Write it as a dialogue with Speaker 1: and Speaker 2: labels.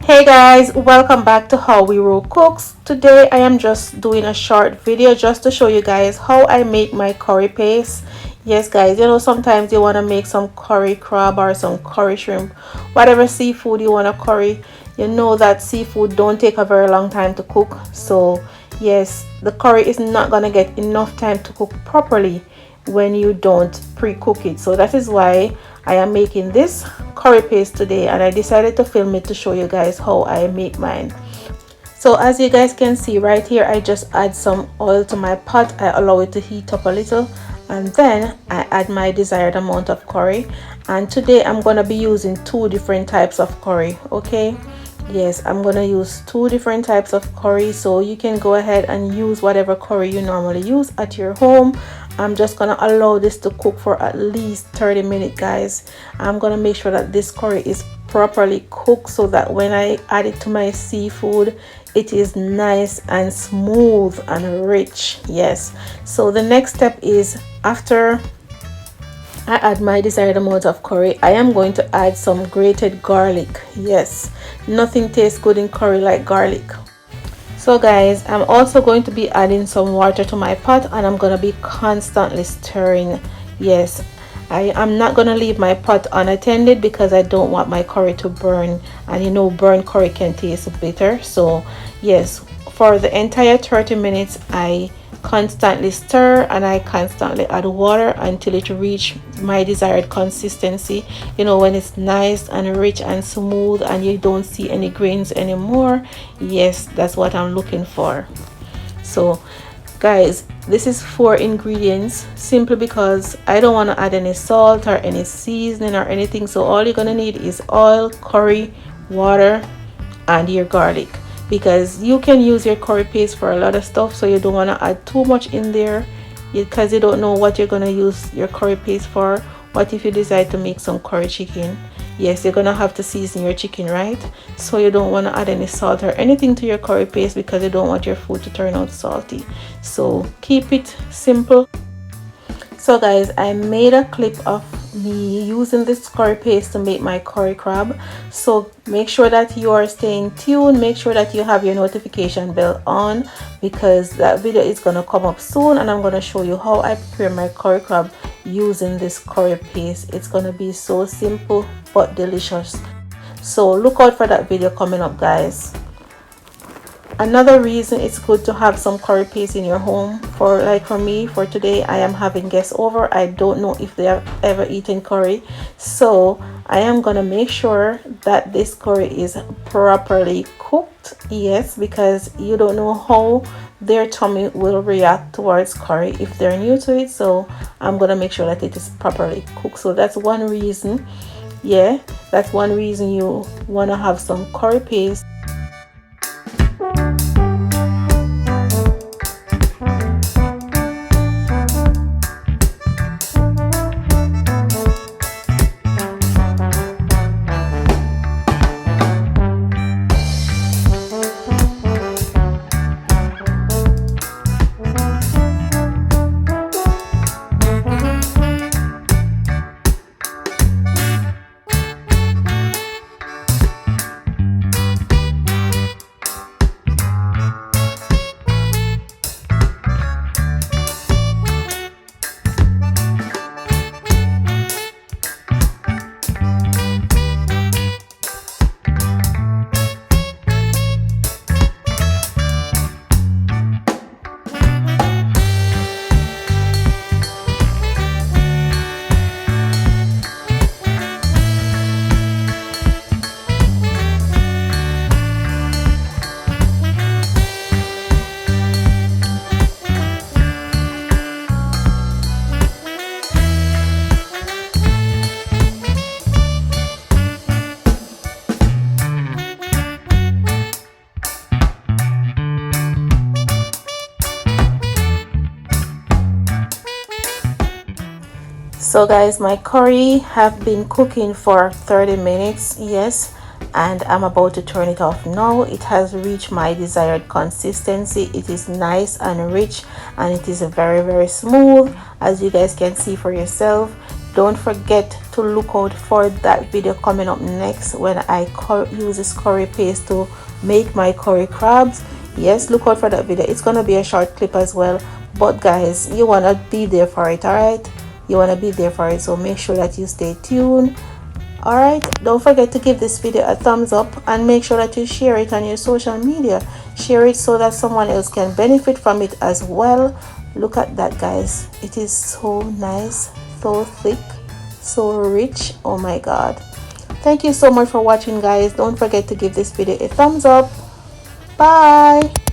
Speaker 1: Hey guys, welcome back to How We Roll Cooks. Today I am just doing a short video just to show you guys how I make my curry paste. Yes guys, sometimes you want to make some curry crab or some curry shrimp, whatever seafood you want to curry. You know that seafood don't take a very long time to cook, so yes, the curry is not gonna get enough time to cook properly when you don't pre-cook it. So that is why I am making this curry paste today, and I decided to film it to show you guys how I make mine. So as you guys can see right here, I just add some oil to my pot. I allow it to heat up a little, and then I add my desired amount of curry. And today I'm going to be using two different types of curry. Okay, yes, I'm going to use two different types of curry, so you can go ahead and use whatever curry you normally use at your home. I'm just gonna allow this to cook for at least 30 minutes, guys. I'm gonna make sure that this curry is properly cooked so that when I add it to my seafood, it is nice and smooth and rich. Yes, so the next step is, after I add my desired amount of curry, I am going to add some grated garlic. Yes, nothing tastes good in curry like garlic. So guys, I'm also going to be adding some water to my pot, and I'm going to be constantly stirring. Yes, I am not going to leave my pot unattended because I don't want my curry to burn, and burnt curry can taste bitter. So yes, for the entire 30 minutes I constantly stir, and I constantly add water until it reach my desired consistency, when it's nice and rich and smooth and you don't see any grains anymore. Yes, that's what I'm looking for. So guys, this is 4 ingredients simply because I don't want to add any salt or any seasoning or anything. So all you're gonna need is oil, curry, water, and your garlic, because you can use your curry paste for a lot of stuff, so you don't want to add too much in there because you don't know what you're going to use your curry paste for. What if you decide to make some curry chicken? Yes, you're going to have to season your chicken, right? So you don't want to add any salt or anything to your curry paste because you don't want your food to turn out salty. So keep it simple. So guys, I made a clip of me using this curry paste to make my curry crab, so make sure that you are staying tuned. Make sure that you have your notification bell on, because that video is going to come up soon, and I'm going to show you how I prepare my curry crab using this curry paste. It's going to be so simple but delicious, so look out for that video coming up, guys. Another reason it's good to have some curry paste in your home, for me, for today I am having guests over. I don't know if they have ever eaten curry, so I am gonna make sure that this curry is properly cooked. Yes, because you don't know how their tummy will react towards curry if they're new to it, so I'm gonna make sure that it is properly cooked. So that's one reason. Yeah, that's one reason you want to have some curry paste. So guys, my curry have been cooking for 30 minutes. Yes, and I'm about to turn it off now. It has reached my desired consistency. It is nice and rich, and it is very, very smooth, as you guys can see for yourself. Don't forget to look out for that video coming up next when I use this curry paste to make my curry crabs. Yes, look out for that video. It's gonna be a short clip as well, but guys, you wanna be there for it. All right, you wanna be there for it, so make sure that you stay tuned. All right, don't forget to give this video a thumbs up and make sure that you share it on your social media. Share it so that someone else can benefit from it as well. Look at that, guys. It is so nice, so thick, so rich. Oh my god. Thank you so much for watching, guys. Don't forget to give this video a thumbs up. Bye.